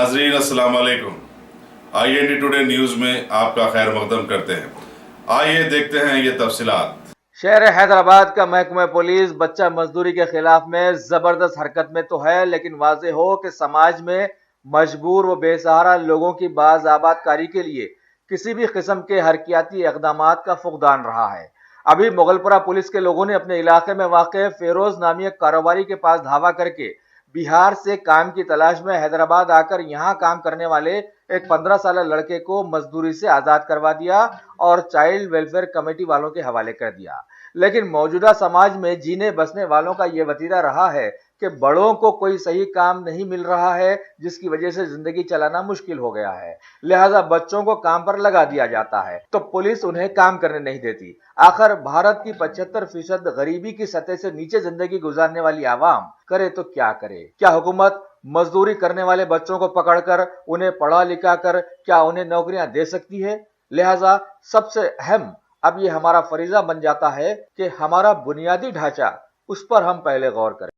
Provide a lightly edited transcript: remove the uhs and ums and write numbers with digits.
नाजरीन अस्सलाम वालेकुम। IND टुडे न्यूज में आपका खैर मकदम करते हैं। आइए देखते हैं ये तफसीलात। शहर हैदराबाद का महकमा पुलिस बच्चा मजदूरी के खिलाफ में जबरदस्त हरकत में तो है, लेकिन वाज़ेह हो कि समाज में मजबूर व बेसहारा लोगों की बाज़ाबादकारी के लिए किसी भी किस्म के हरकियाती इक़दामात का फुक़दान रहा है। अभी मुगलपुरा पुलिस के लोगों ने अपने इलाके में वाक़ फेरोज नामी एक कारोबारी के पास धावा करके बिहार से काम की तलाश में हैदराबाद आकर यहां काम करने वाले एक 15 साल लड़के को मजदूरी से आजाद करवा दिया और चाइल्ड वेलफेयर कमेटी वालों के हवाले कर दिया। लेकिन मौजूदा समाज में जीने बसने वालों का यह वतीरा रहा है कि बड़ों को कोई सही काम नहीं मिल रहा है, जिसकी वजह से जिंदगी चलाना मुश्किल हो गया है। लिहाजा बच्चों को काम पर लगा दिया जाता है तो पुलिस उन्हें काम करने नहीं देती। आखिर भारत की 75% गरीबी की सतह से नीचे जिंदगी गुजारने वाली आवाम करे तो क्या करे? क्या हुकूमत मजदूरी करने वाले बच्चों को पकड़कर उन्हें पढ़ा लिखा कर क्या उन्हें नौकरियां दे सकती है? लिहाजा सबसे अहम अब ये हमारा फरीजा बन जाता है कि हमारा बुनियादी ढांचा, उस पर हम पहले गौर करें।